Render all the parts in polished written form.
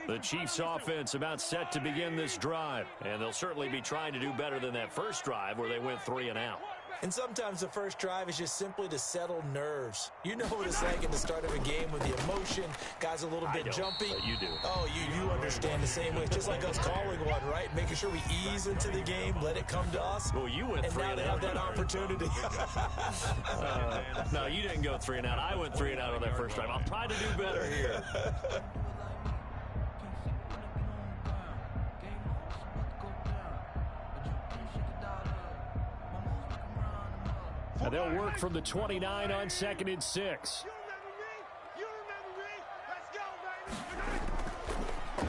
The Chiefs offense about set to begin this drive, and they'll certainly be trying to do better than that first drive where they went 3 and out. And sometimes the first drive is just simply to settle nerves. You know what it's like at the start of a game with the emotion. Guys a little bit jumpy. But you do. Oh, you understand the same way. It's just like us calling one, right? Making sure we ease into the game, let it come to us. Well, you went 3 and out. And now they have that opportunity. No, you didn't go 3 and out. I went 3 and out on that first drive. I'll try to do better here. And they'll work from the 29 on 2nd and 6.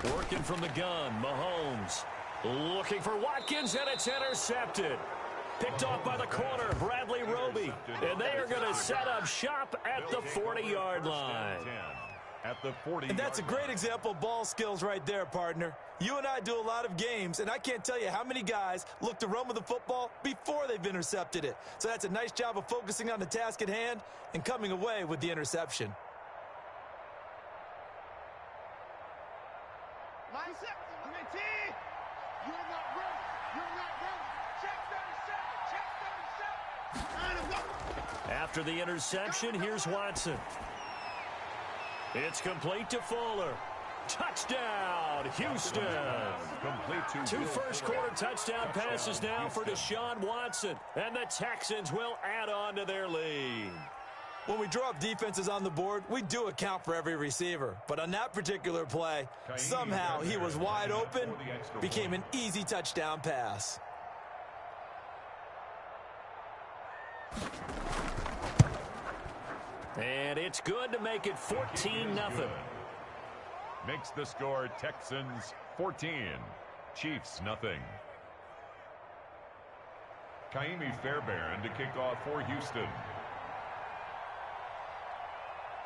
Working from the gun, Mahomes. Looking for Watkins, and it's intercepted. Picked off by the corner, Bradley Roby. And they are going to set up shop at the 40-yard line. At the 40. And that's a great example of ball skills right there, partner. You and I do a lot of games, and I can't tell you how many guys look to run with the football before they've intercepted it. So that's a nice job of focusing on the task at hand and coming away with the interception. After the interception, here's Watson. It's complete to Fuller. Touchdown, Houston. Two first-quarter touchdown passes now for Deshaun Watson. And the Texans will add on to their lead. When we draw up defenses on the board, we do account for every receiver. But on that particular play, somehow he was wide open, became an easy touchdown pass. And it's good to make it 14-0. Makes the score Texans 14, Chiefs nothing. Kaimi Fairbairn to kick off for Houston.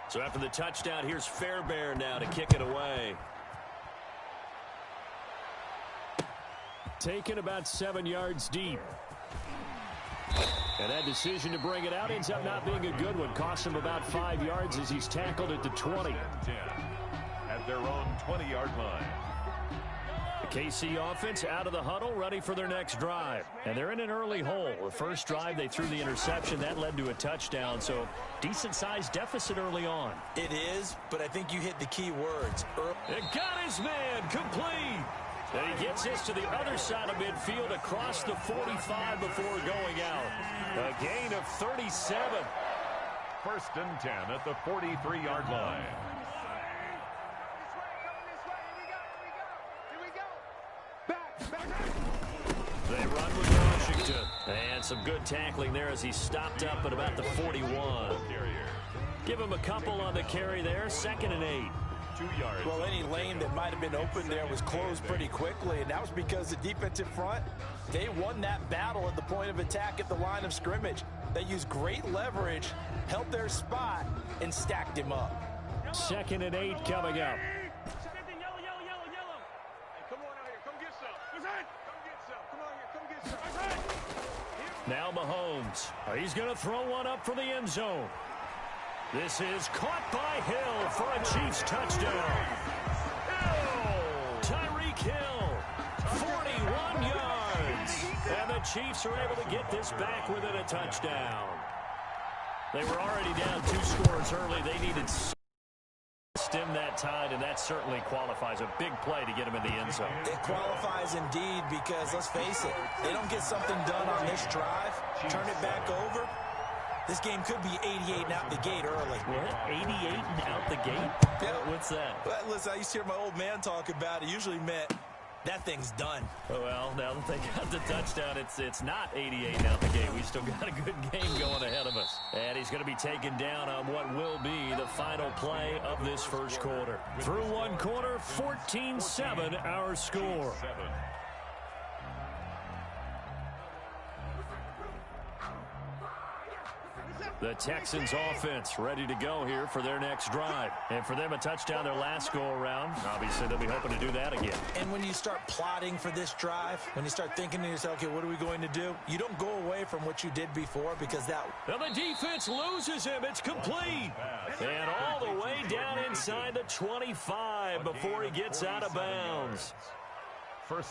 So after the touchdown, here's Fairbairn now to kick it away. Taken about 7 yards deep. And that decision to bring it out ends up not being a good one. Cost him about 5 yards as he's tackled at the 20. At their own 20-yard line. The KC offense out of the huddle, ready for their next drive. And they're in an early hole. The first drive, they threw the interception. That led to a touchdown, so decent-sized deficit early on. It is, but I think you hit the key words. It got his man complete. And he gets this to the other side of midfield across the 45 before going out. A gain of 37. 1st and 10 at the 43-yard line. They run with Washington. And some good tackling there as he stopped up at about the 41. Give him a couple on the carry there. 2nd and 8. 2 yards. Well, any lane that might have been open there was closed pretty quickly, and that was because the defensive front, they won that battle at the point of attack at the line of scrimmage. They used great leverage, held their spot, and stacked him up. 2nd and 8 coming up. Now Mahomes. He's going to throw one up for the end zone. This is caught by Hill for a Chiefs touchdown. Tyreek Hill, 41 yards. And the Chiefs are able to get this back within a touchdown. They were already down 2 scores early. They needed to stem that tide, and that certainly qualifies. A big play to get him in the end zone. It qualifies indeed because, let's face it, they don't get something done on this drive, turn it back over. This game could be 88 and out the gate early. What? 88 and out the gate? Yeah. What's that? Well, listen, I used to hear my old man talk about it. Usually meant that thing's done. Well, now that they got the touchdown, it's not 88 and out the gate. We still got a good game going ahead of us. And he's going to be taken down on what will be the final play of this first quarter. Through one quarter, 14-7 our score. The Texans offense ready to go here for their next drive. And for them, a touchdown their last go-around. Obviously, they'll be hoping to do that again. And when you start plotting for this drive, when you start thinking to yourself, okay, what are we going to do? You don't go away from what you did before because that... Now the defense loses him. It's complete. And all the way down inside. inside the 25 before he gets out of bounds.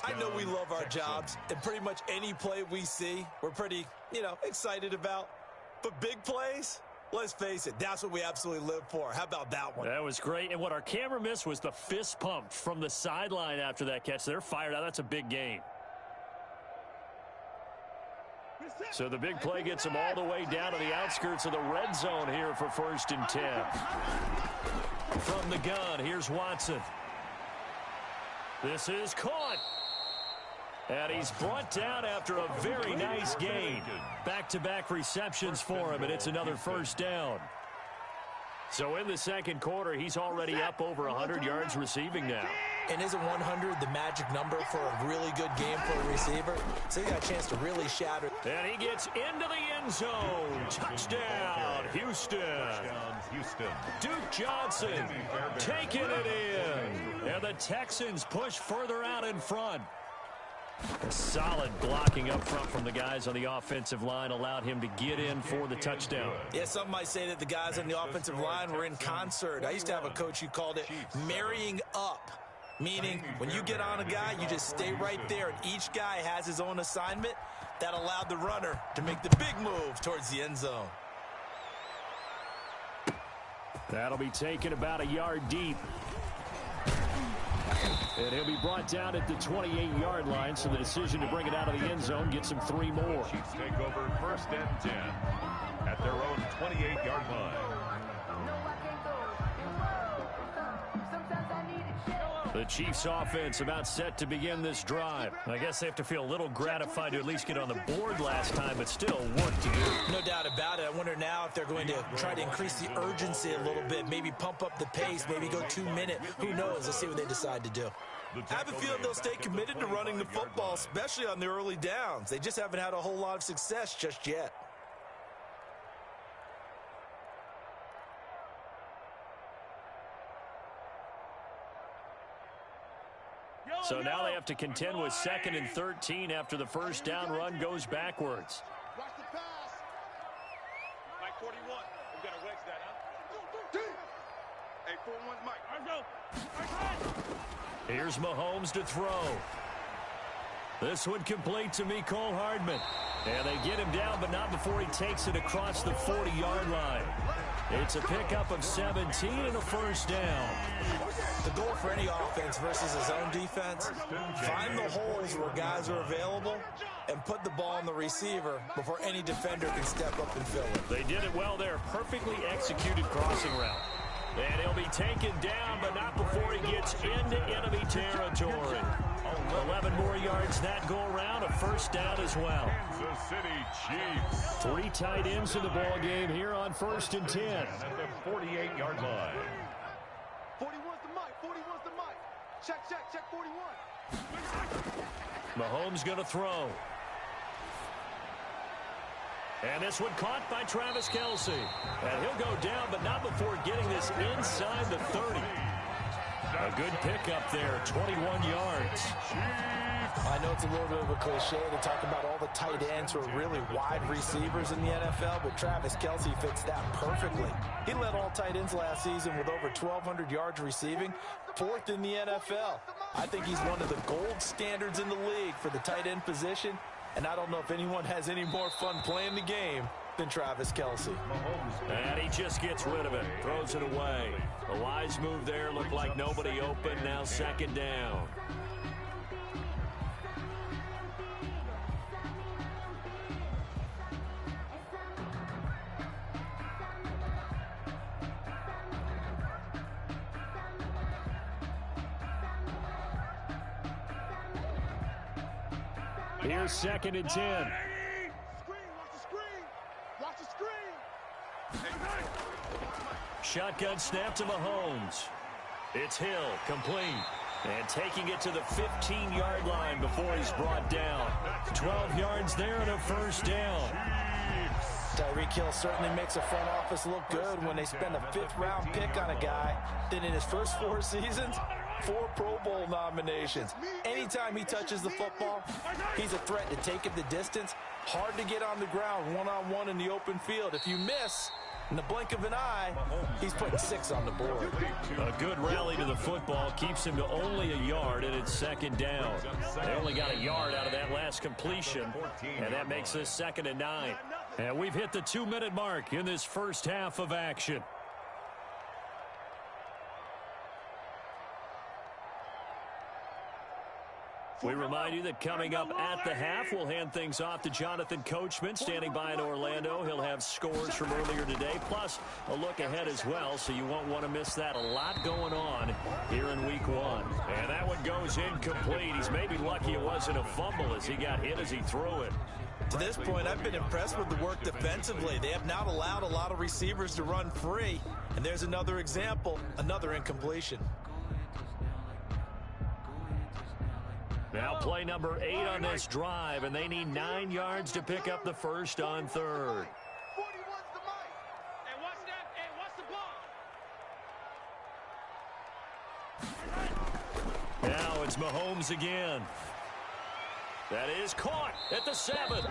I know we love our jobs, and pretty much any play we see, we're pretty, excited about. But big plays, let's face it, that's what we absolutely live for. How about that one? That was great. And what our camera missed was the fist pump from the sideline after that catch. They're fired out. That's a big gain. So the big play gets them all the way down to the outskirts of the red zone here for 1st and 10. From the gun, here's Watson. This is caught. And he's brought down after a very nice gain. Back-to-back receptions for him, and it's another 1st down. So in the second quarter, he's already up over 100 yards receiving now. And isn't 100 the magic number for a really good game for a receiver? So he got a chance to really shatter. And he gets into the end zone. Touchdown, Houston. Duke Johnson taking it in. And the Texans push further out in front. A solid blocking up front from the guys on the offensive line allowed him to get in for the touchdown. Yeah, some might say that the guys on the offensive line were in concert. I used to have a coach who called it marrying up, meaning when you get on a guy, you just stay right there, and each guy has his own assignment. That allowed the runner to make the big move towards the end zone. That'll be taken about a yard deep. And he'll be brought down at the 28-yard line, so the decision to bring it out of the end zone gets him 3 more. Chiefs take over 1st and 10 at their own 28-yard line. The Chiefs offense about set to begin this drive. I guess they have to feel a little gratified to at least get on the board last time, but still work to do. No doubt about it. I wonder now if they're going to try to increase the urgency a little bit, maybe pump up the pace, maybe go 2-minute. Who knows? Let's see what they decide to do. I have a feeling they'll stay committed to running the football, especially on the early downs. They just haven't had a whole lot of success just yet. So now they have to contend with 2nd and 13 after the 1st down run goes backwards. Watch the pass. Mike 41. We got to wedge that, huh? Hey, 41's Mike. Here's Mahomes to throw. This one complete to Mecole Hardman. And they get him down, but not before he takes it across the 40-yard line. It's a pickup of 17 and a 1st down. The goal for any offense versus his own defense, find the holes where guys are available and put the ball on the receiver before any defender can step up and fill it. They did it well there. Perfectly executed crossing route. And he'll be taken down, but not before he gets into enemy territory. 11 more yards that go around, a 1st down as well. Kansas City Chiefs. 3 tight ends in the ball game here on 1st and 10. At the 48-yard line. 41's the Mike. 41's the Mike. Check 41. Mahomes going to throw. And this one caught by Travis Kelce. And he'll go down, but not before getting this inside the 30. A good pickup there, 21 yards. I know it's a little bit of a cliche to talk about all the tight ends who are really wide receivers in the NFL, but Travis Kelce fits that perfectly. He led all tight ends last season with over 1,200 yards receiving, 4th in the NFL. I think he's one of the gold standards in the league for the tight end position, and I don't know if anyone has any more fun playing the game than Travis Kelce. And he just gets rid of it, throws it away. A wise move there, looked like nobody open, now 2nd down. Here's 2nd and 10. Shotgun snap to Mahomes. It's Hill, complete. And taking it to the 15-yard line before he's brought down. 12 yards there and a 1st down. Tyreek Hill certainly makes a front office look good when they spend a 5th-round pick on a guy. Then in his first 4 seasons, 4 Pro Bowl nominations. Anytime he touches the football, he's a threat to take it the distance. Hard to get on the ground one-on-one in the open field. If you miss, In the blink of an eye, he's putting 6 on the board. A good rally to the football keeps him to only a yard, and it's second down. They only got a yard out of that last completion, and that makes this 2nd and 9. And we've hit the 2-minute mark in this first half of action. We remind you that coming up at the half, we'll hand things off to Jonathan Coachman, standing by in Orlando. He'll have scores from earlier today, plus a look ahead as well, so you won't want to miss that. A lot going on here in Week 1. And that one goes incomplete. He's maybe lucky it wasn't a fumble as he got hit as he threw it. To this point, I've been impressed with the work defensively. They have not allowed a lot of receivers to run free. And there's another example, another incompletion. Now play number 8 on this drive, and they need 9 yards to pick up the first on 3rd. 41's the mic. Hey, watch that. Hey, watch the ball. Now it's Mahomes again. That is caught at the 7.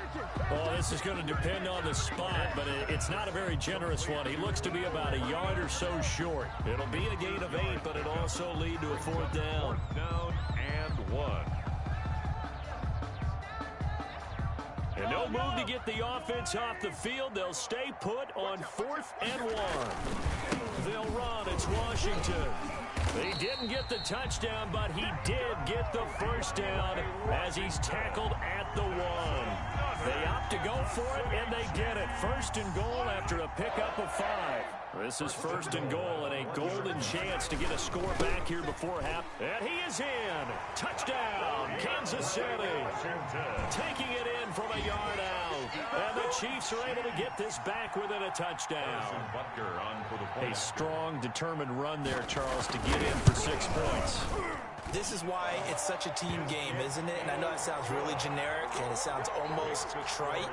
Oh, this is going to depend on the spot, but it's not a very generous one. He looks to be about a yard or so short. It'll be a gain of 8, but it'll also lead to a 4th down. 4th down and 1. And no move to get the offense off the field. They'll stay put on 4th and 1. They'll run. It's Washington. He didn't get the touchdown, but he did get the first down as he's tackled at the 1. They opt to go for it, and they get it. 1st and goal after a pickup of 5. This is 1st and goal and a golden chance to get a score back here before half. And he is in. Touchdown, Kansas City. Taking it in from a yard out. And the Chiefs are able to get this back within a touchdown. A strong, determined run there, Charles, to get in for 6 points. This is why it's such a team game, isn't it? And I know it sounds really generic and it sounds almost trite,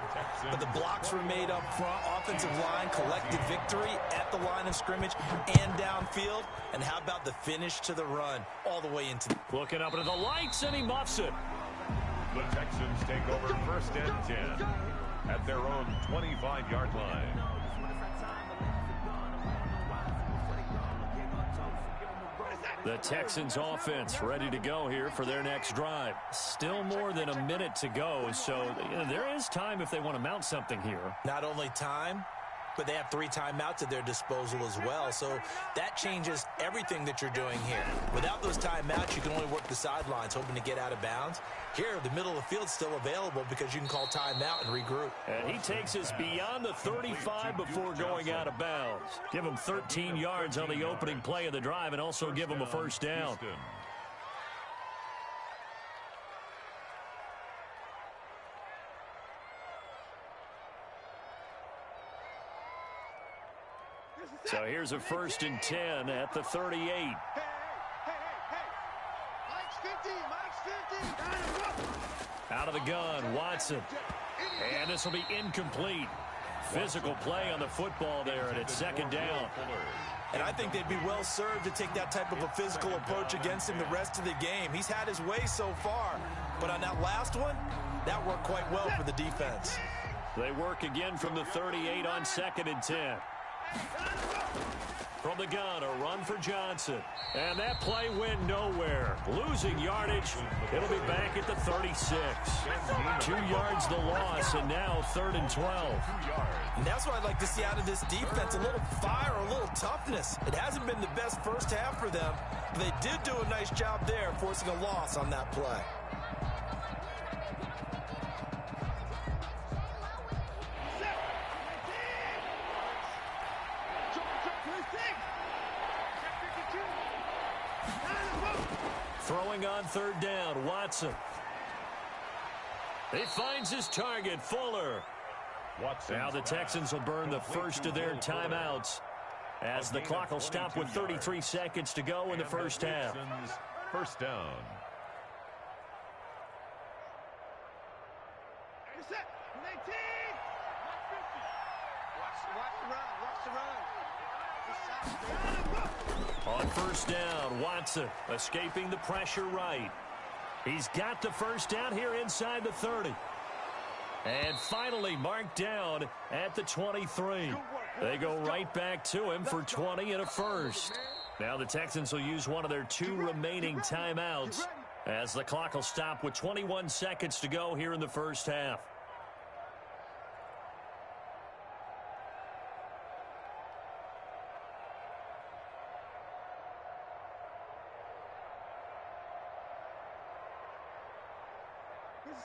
but the blocks were made up front. Offensive line collected victory at the line of scrimmage and downfield. And how about the finish to the run all the way into looking up into the lights, and he muffs it. The Texans take over 1st and 10 at their own 25-yard line. The Texans offense ready to go here for their next drive. Still more than a minute to go, so there is time if they want to mount something here. Not only time, but they have 3 timeouts at their disposal as well, so that changes everything that you're doing here. Without those timeouts, you can only work the sidelines, hoping to get out of bounds. Here, the middle of the field's still available because you can call timeout and regroup. And he takes us beyond the 35 before going out of bounds. Give him 13 yards on the opening play of the drive and also give him a 1st down. So here's a 1st and 10 at the 38. Hey. Mike's 50. Out of the gun, Watson. And this will be incomplete. Physical play on the football there, and it's 2nd down. And I think they'd be well served to take that type of a physical approach against him the rest of the game. He's had his way so far, but on that last one, that worked quite well for the defense. They work again from the 38 on 2nd and 10. From the gun, a run for Johnson. And that play went nowhere. Losing yardage. It'll be back at the 36. 2 yards the loss, and now 3rd and 12. And that's what I'd like to see out of this defense. A little fire, a little toughness. It hasn't been the best first half for them, but they did do a nice job there, forcing a loss on that play. Throwing on 3rd down, Watson. He finds his target, Fuller. Now the Texans will burn the first of their timeouts as the clock will stop with 33 seconds to go in the first half. 1st down. On 1st down, Watson escaping the pressure right. He's got the 1st down here inside the 30. And finally marked down at the 23. They go right back to him for 20 and a first. Now the Texans will use one of their 2 remaining timeouts as the clock will stop with 21 seconds to go here in the first half.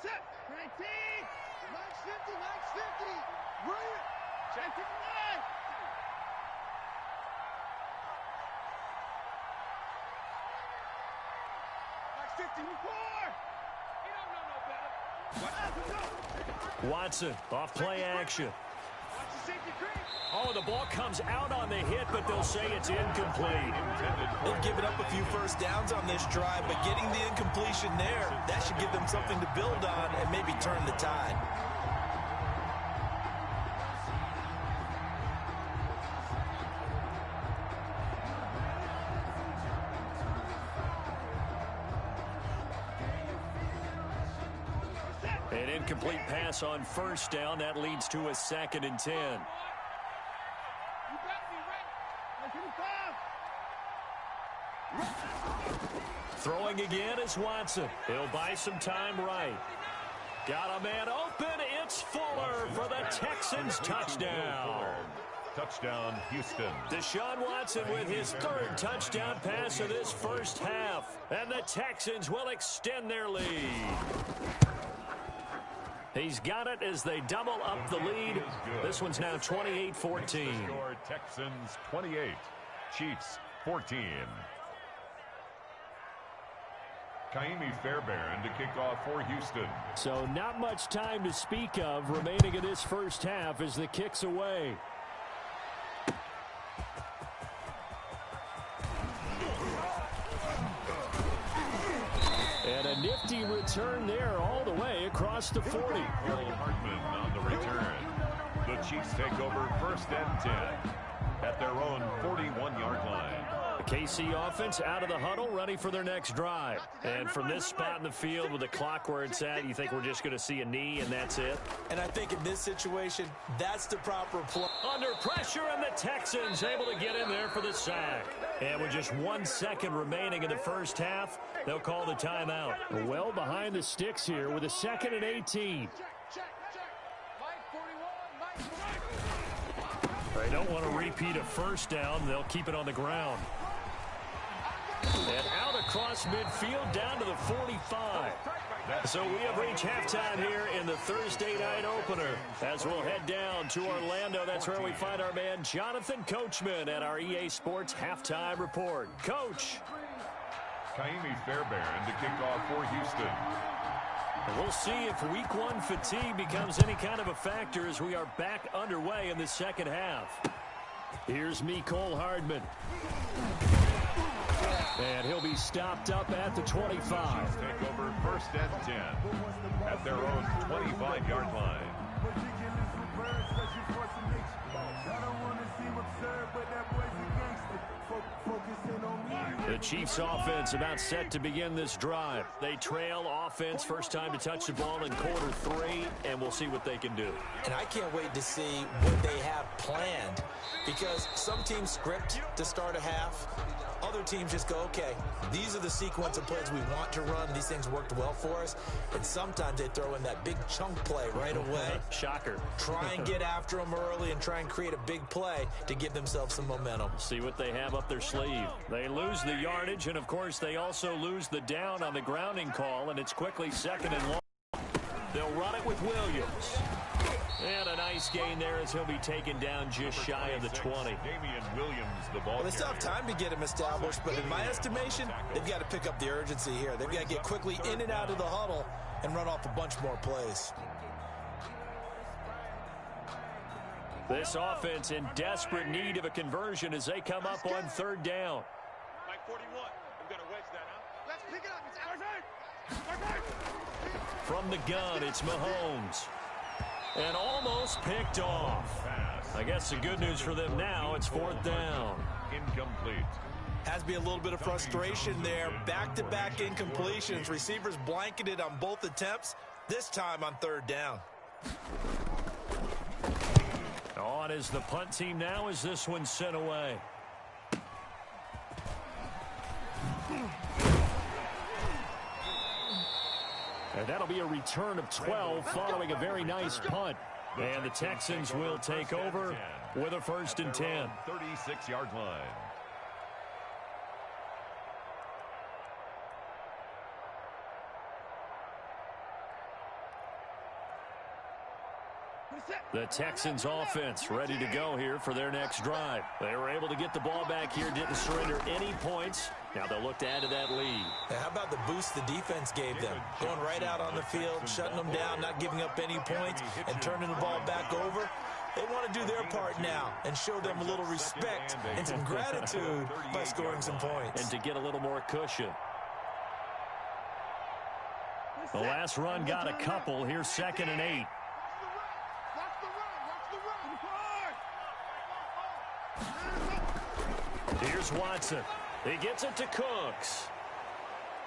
Set. 19. Max 50. Max 50. Bring it. Check it. Max 50. Four. He don't know no better. Watson off play action. Watch the safety creep. Oh, the ball comes out on the hit, but they'll say it's incomplete. They've given up a few first downs on this drive, but getting the incompletion there, that should give them something to build on and maybe turn the tide. An incomplete pass on first down. That leads to a 2nd and 10. Throwing again is Watson. He'll buy some time right. Got a man open. It's Fuller for the Texans touchdown. Touchdown, Houston. Deshaun Watson with his 3rd touchdown pass of this first half. And the Texans will extend their lead. He's got it as they double up the lead. This one's now 28-14. Score Texans 28, Chiefs 14. Kaimi Fairbairn to kick off for Houston. So not much time to speak of remaining in this first half as the kick's away. And a nifty return there all the way across the 40. Hartman on the return. The Chiefs take over 1st and 10 at their own 41-yard line. The KC offense out of the huddle, ready for their next drive. And from this spot in the field with the clock where it's at, you think we're just going to see a knee and that's it? And I think in this situation, that's the proper play. Under pressure, and the Texans able to get in there for the sack. And with just 1 second remaining in the first half, they'll call the timeout. Well behind the sticks here with a 2nd and 18. They don't want to repeat a first down. They'll keep it on the ground. And out across midfield down to the 45. So we have reached halftime here in the Thursday night opener. As we'll head down to Orlando, that's where we find our man Jonathan Coachman at our EA Sports Halftime Report. Coach. Kaimi Fairbairn to kick off for Houston. We'll see if week 1 fatigue becomes any kind of a factor as we are back underway in the second half. Here's Mecole Hardman. And he'll be stopped up at the 25. Chiefs take over 1st and 10 at their own 25-yard line. The Chiefs offense about set to begin this drive. They trail offense, first time to touch the ball in quarter 3, and we'll see what they can do. And I can't wait to see what they have planned, because some teams script to start a half. Other teams just go, okay, these are the sequence of plays we want to run. These things worked well for us. And sometimes they throw in that big chunk play right away. Shocker. Try and get after them early and try and create a big play to give themselves some momentum. See what they have up their sleeve. They lose the yardage, and, of course, they also lose the down on the grounding call, and it's quickly 2nd and long. They'll run it with Williams. And a nice gain there as he'll be taken down just shy of the 20. Damian Williams, the ball. Well, they still have time to get him established, but in my estimation, they've got to pick up the urgency here. They've got to get quickly in and out of the huddle and run off a bunch more plays. This offense in desperate need of a conversion as they come up on 3rd down. Mike 41. We've got to wedge that out. Let's pick it up. It's our From the gun, it's Mahomes. And almost picked off. I guess the good news for them now, it's 4th down. Incomplete. Has to be a little bit of frustration there. Back-to-back incompletions. Receivers blanketed on both attempts, this time on 3rd down. On is the punt team now as this one's sent away. And that'll be a return of 12 following a very nice punt. And the Texans will take over with a 1st and 10. 36-yard line. The Texans offense ready to go here for their next drive. They were able to get the ball back here, didn't surrender any points. Now they'll look to add to that lead. Now, how about the boost the defense gave them? Going right out on the field, shutting them down, not giving up any points, and turning the ball back over. They want to do their part now and show them a little respect and some gratitude by scoring some points. And to get a little more cushion. The last run got a couple. Here's 2nd and 8. Here's Watson. He gets it to Cooks.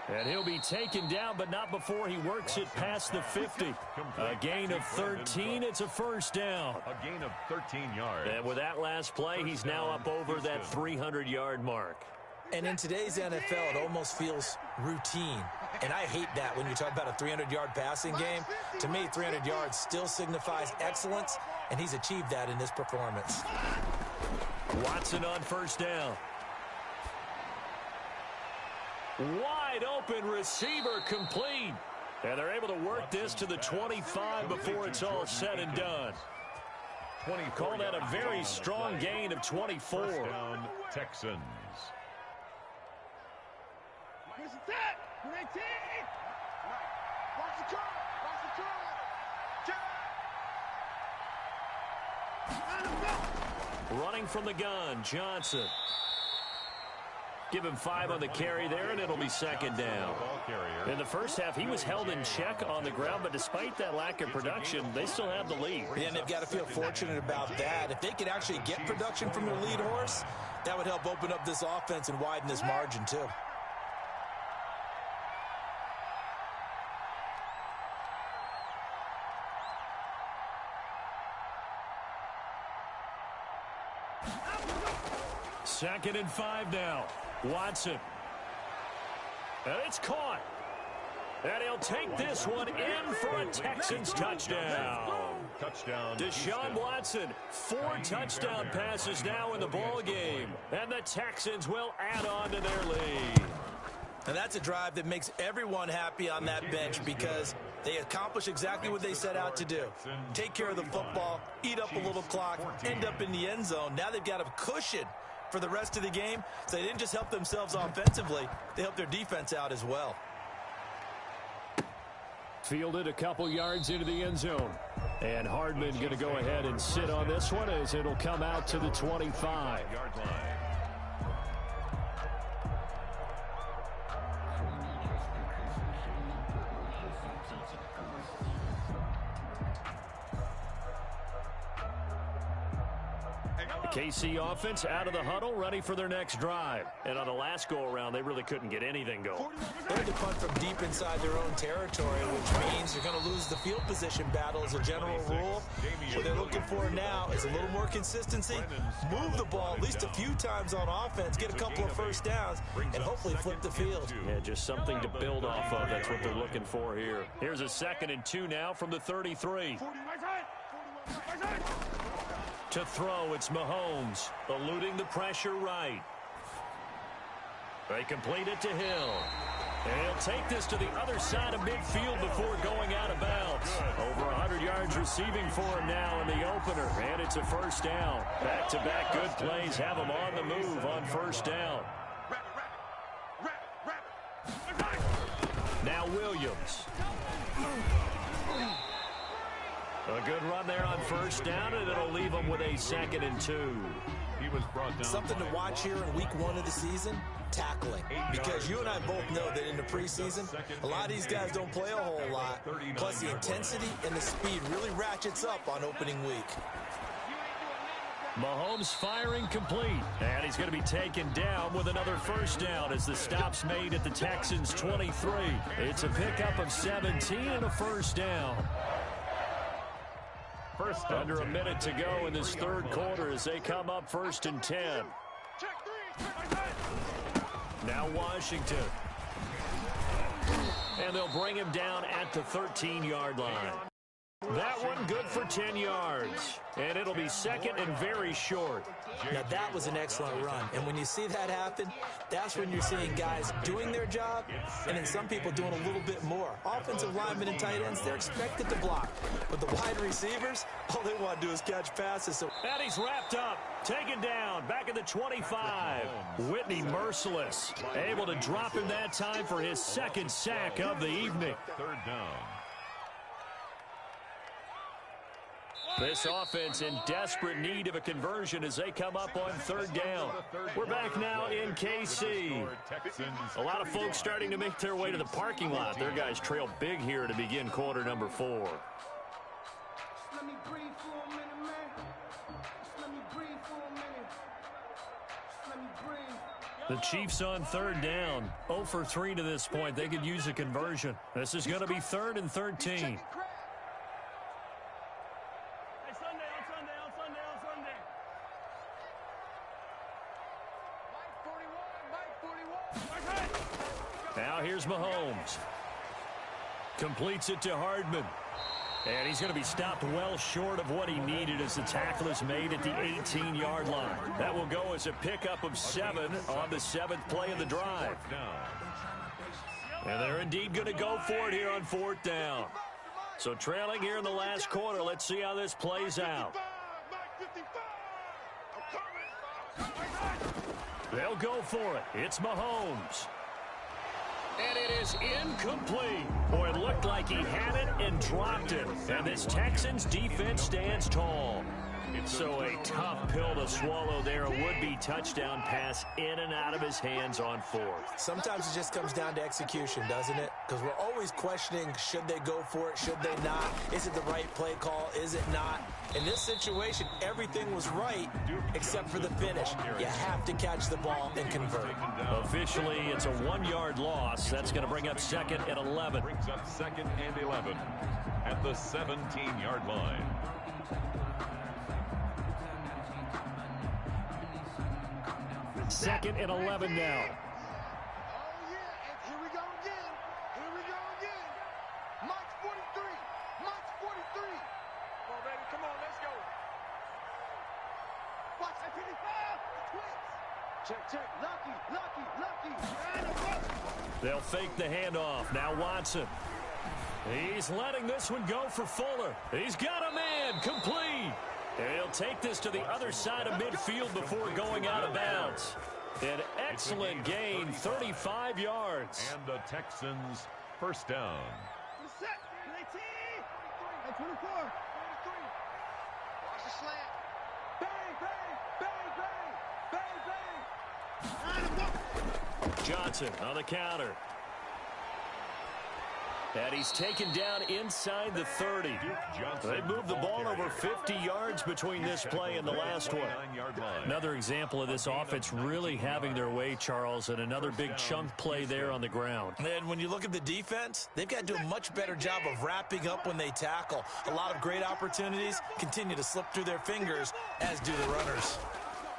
And he'll be taken down, but not before he works it past the 50. A gain of 13. It's a 1st down. A gain of 13 yards. And with that last play, he's now up over that 300-yard mark. And in today's NFL, it almost feels routine. And I hate that when you talk about a 300-yard passing game. To me, 300 yards still signifies excellence, and he's achieved that in this performance. Watson on 1st down. Wide open receiver complete. And they're able to work this to the 25 before it's all said and done. Call that a very strong gain of 24. First down, Texans. Running from the gun, Johnson. Give him 5 on the carry there, and it'll be 2nd down. In the first half, he was held in check on the ground, but despite that lack of production, they still have the lead. Yeah, and they've got to feel fortunate about that. If they could actually get production from their lead horse, that would help open up this offense and widen this margin, too. Second and 5 now. Watson. And it's caught. And he'll take this one in for a Texans touchdown. Touchdown. Deshaun Watson, 4 touchdown passes now in the ball game. And the Texans will add on to their lead. And that's a drive that makes everyone happy on that bench because they accomplish exactly what they set out to do. Take care of the football, eat up a little clock, end up in the end zone. Now they've got a cushion for the rest of the game, so they didn't just help themselves offensively, they helped their defense out as well. Fielded a couple yards into the end zone. And Hardman going to go ahead and sit on this one as it'll come out to the 25-yard line. KC offense out of the huddle, ready for their next drive. And on the last go-around, they really couldn't get anything going. They had to punt from deep inside their own territory, which means you're going to lose the field position battle as a general rule. What they're looking for now is a little more consistency, move the ball at least a few times on offense, get a couple of 1st downs, and hopefully flip the field. Yeah, just something to build off of. That's what they're looking for here. Here's a 2nd and 2 now from the 33. To throw, it's Mahomes, eluding the pressure right. They complete it to Hill. And he'll take this to the other side of midfield before going out of bounds. Over 100 yards receiving for him now in the opener. And it's a 1st down. Back-to-back good plays have him on the move on 1st down. Now Williams. A good run there on 1st down, and it'll leave them with a 2nd and 2. He was brought down. Something to watch here in week 1 of the season, tackling. Because you and I both know that in the preseason, a lot of these guys don't play a whole lot. Plus the intensity and the speed really ratchets up on opening week. Mahomes firing complete. And he's going to be taken down with another 1st down as the stop's made at the Texans' 23. It's a pickup of 17 and a 1st down. First Under a minute to go in this third quarter as they come up 1st and 10. Now Washington. And they'll bring him down at the 13-yard line. That one good for 10 yards. And it'll be second and very short. Now, that was an excellent run. And when you see that happen, that's when you're seeing guys doing their job and then some people doing a little bit more. Offensive linemen and tight ends, they're expected to block. But the wide receivers, all they want to do is catch passes. So and he's wrapped up, taken down, back at the 25. Whitney merciless, able to drop him that time for his second sack of the evening. Third down. This offense in desperate need of a conversion as they come up on third down. We're back now in KC. A lot of folks starting to make their way to the parking lot. Their guys trail big here to begin quarter number 4. Let me breathe for a minute, man. Let me breathe for a minute. Let me breathe. The Chiefs on third down. 0 for 3 to this point. They could use a conversion. This is going to be 3rd and 13. Now here's Mahomes. Completes it to Hardman. And he's going to be stopped well short of what he needed as the tackle is made at the 18-yard line. That will go as a pickup of 7 on the 7th play of the drive. And they're indeed going to go for it here on 4th down. So trailing here in the last quarter. Let's see how this plays out. They'll go for it. It's Mahomes. And it is incomplete. Boy, it looked like he had it and dropped it. And this Texans defense stands tall. So a tough pill to swallow there. A would-be touchdown pass in and out of his hands on 4th. sometimes it just comes down to execution, doesn't it? Because we're always questioning, should they go for it? Should they not? Is it the right play call? Is it not? In this situation, everything was right except for the finish. You have to catch the ball and convert. Officially, it's a 1-yard loss. That's going to bring up 2nd and 11. Brings up 2nd and 11 at the 17-yard line. Second and 11 now. Oh, yeah, and here we go again. Here we go again. March 43. March 43. Come on, baby. Come on, let's go. Watch that 55. Twitch. Check. Lucky. They'll fake the handoff. Now Watson. He's letting this one go for Fuller. He's got a man. Complete. And he'll take this to the other side of midfield before going out of bounds. An excellent gain, 35 yards. And the Texans first down. Set. 19. And 24. 23. Watch the slant. Bang. Johnson on the counter. And he's taken down inside the 30. They moved the ball over 50 yards between this play and the last one. Another example of this offense really having their way, Charles, and another big chunk play there on the ground. And when you look at the defense, they've got to do a much better job of wrapping up when they tackle. A lot of great opportunities continue to slip through their fingers, as do the runners.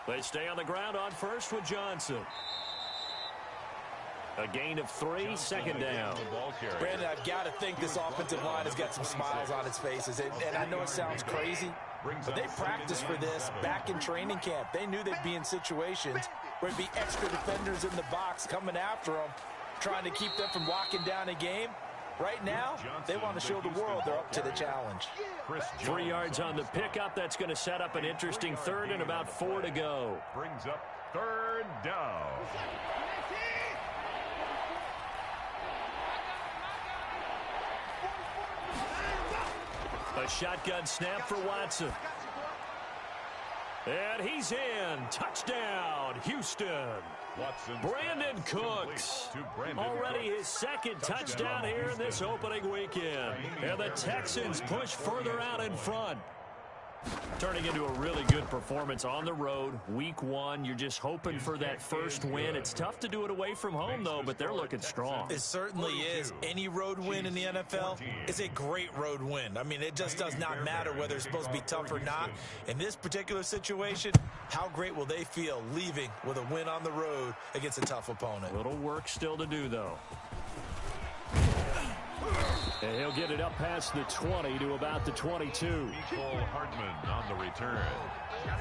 They stay on the ground on first with Johnson. A gain of 3, 2nd down. Brandon, I've got to think this offensive line has got some smiles on its faces. And I know it sounds crazy, but they practiced for this back in training camp. They knew they'd be in situations where there'd be extra defenders in the box coming after them, trying to keep them from locking down a game. Right now, they want to show the world they're up to the challenge. 3 yards on the pickup. That's going to set up an interesting 3rd and about 4 to go. Brings up 3rd down. A shotgun snap for Watson. And he's in. Touchdown, Houston. Brandon Cooks. Already his 2nd touchdown here in this opening weekend. And the Texans push further out in front. Turning into a really good performance on the road. Week 1, you're just hoping for that first win. It's tough to do it away from home, though, but they're looking strong. It certainly is. Any road win in the NFL is a great road win. I mean, it just does not matter whether it's supposed to be tough or not. In this particular situation, how great will they feel leaving with a win on the road against a tough opponent? Little work still to do, though. And he'll get it up past the 20 to about the 22. Cole Hartman on the return.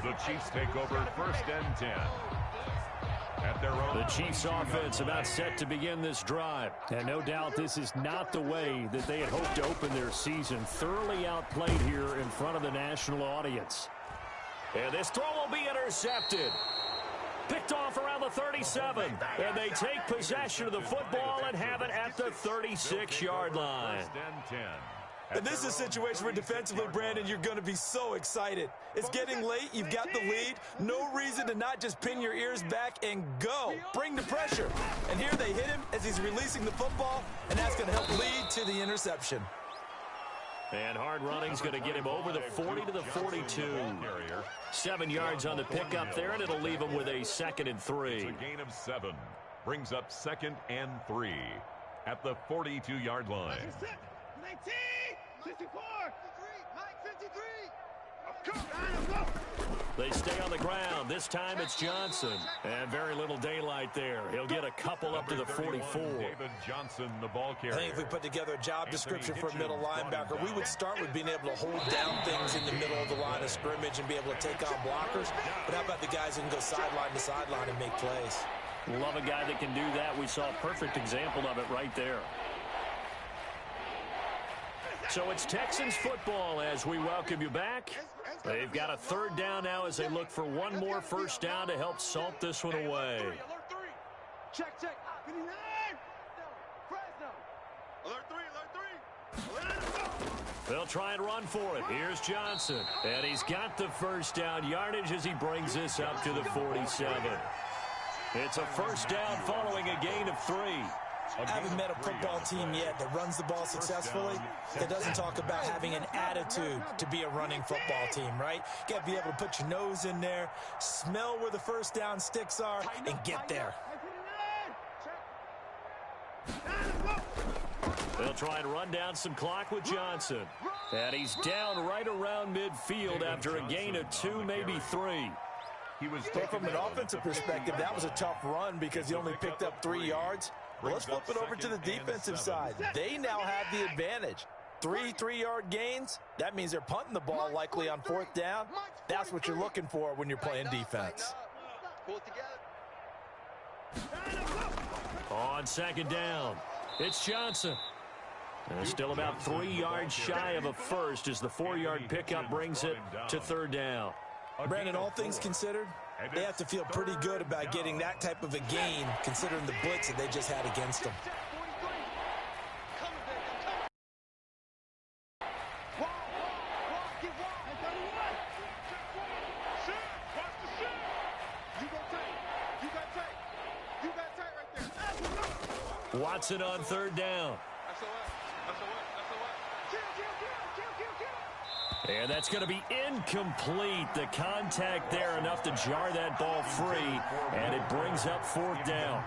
The Chiefs take over first and 10. At their own. The Chiefs offense about set to begin this drive. And no doubt this is not the way that they had hoped to open their season. Thoroughly outplayed here in front of the national audience. And this throw will be intercepted. Picked off around the 37. And they take possession of the football and have it at the 36-yard line. First and 10. And this is a situation where defensively, Brandon, you're going to be so excited. It's getting late. You've got the lead. No reason to not just pin your ears back and go. Bring the pressure. And here they hit him as he's releasing the football, and that's going to help lead to the interception. And hard running's going to get him over the 40 to the 42. 7 yards on the pickup there, and it'll leave him with a 2nd and 3. It's a gain of 7. Brings up 2nd and 3 at the 42-yard line. 19, 54, 53. They stay on the ground. This time it's Johnson. And very little daylight there. He'll get a couple up to the 44. David Johnson, the ball carrier. I think if we put together a job description for a middle linebacker, we would start with being able to hold down things in the middle of the line of scrimmage and be able to take on blockers. But how about the guys who can go sideline to sideline and make plays? Love a guy that can do that. We saw a perfect example of it right there. So it's Texans football as we welcome you back. They've got a 3rd down now as they look for one more first down to help salt this one away. Check. They'll try and run for it. Here's Johnson. And he's got the first down yardage as he brings this up to the 47. It's a first down following a gain of 3. I haven't met a football team yet that runs the ball successfully that doesn't talk about having an attitude to be a running football team, right? You got to be able to put your nose in there, smell where the first down sticks are, and get there. They'll try and run down some clock with Johnson. And he's down right around midfield after a gain of 2, maybe 3. But from an offensive perspective, that was a tough run because he only picked up 3 yards. Well, let's flip it over to the defensive side. They now have the advantage. 3 3-yard gains. That means they're punting the ball likely on 4th down. That's what you're looking for when you're playing defense. On 2nd down, it's Johnson. And still about 3 yards shy of a first as the 4-yard pickup brings it to 3rd down. Brandon, all things considered, they have to feel pretty good about getting that type of a gain considering the blitz that they just had against them. Watson on 3rd down. And that's going to be incomplete. The contact there enough to jar that ball free, and it brings up 4th down.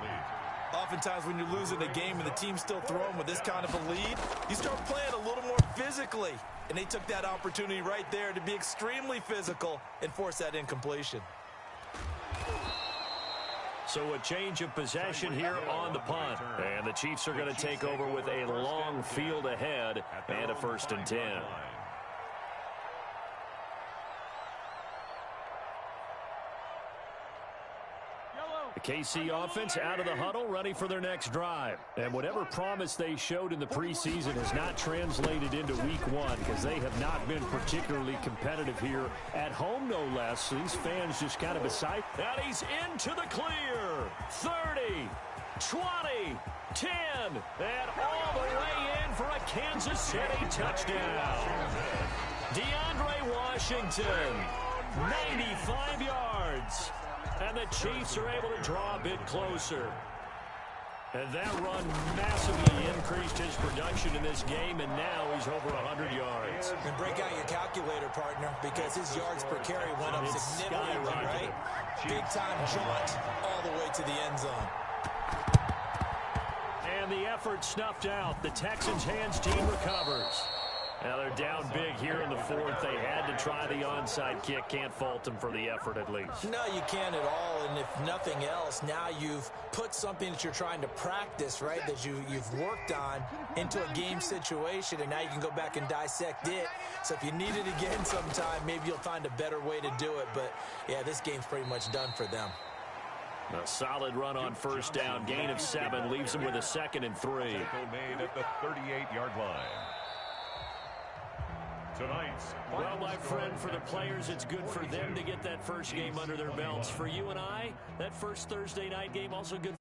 Oftentimes when you're losing a game and the team's still throwing with this kind of a lead, you start playing a little more physically. And they took that opportunity right there to be extremely physical and force that incompletion. So a change of possession here on the punt. And the Chiefs are going to take over with a long field ahead and a 1st and 10. The KC offense out of the huddle, ready for their next drive. And whatever promise they showed in the preseason has not translated into week 1 because they have not been particularly competitive here at home, no less. These fans just kind of beside. And he's into the clear. 30, 20, 10, and all the way in for a Kansas City touchdown. DeAndre Washington, 95 yards. And the Chiefs are able to draw a bit closer. And that run massively increased his production in this game, and now he's over 100 yards. And break out your calculator, partner, because his yards per carry went up significantly, right? Big-time jaunt all the way to the end zone. And the effort snuffed out. The Texans' hands team recovers. Now they're down big here in the fourth. They had to try the onside kick. Can't fault them for the effort at least. No, you can't at all. And if nothing else, now you've put something that you're trying to practice, right, that you've worked on into a game situation, and now you can go back and dissect it. So if you need it again sometime, maybe you'll find a better way to do it. But, yeah, this game's pretty much done for them. A solid run on first down. Gain of 7 leaves them with a 2nd and 3. Tackle made at the 38-yard line. Tonight's well, my friend, for the players, it's good for them to get that first game under their belts. For you and I, that first Thursday night game also good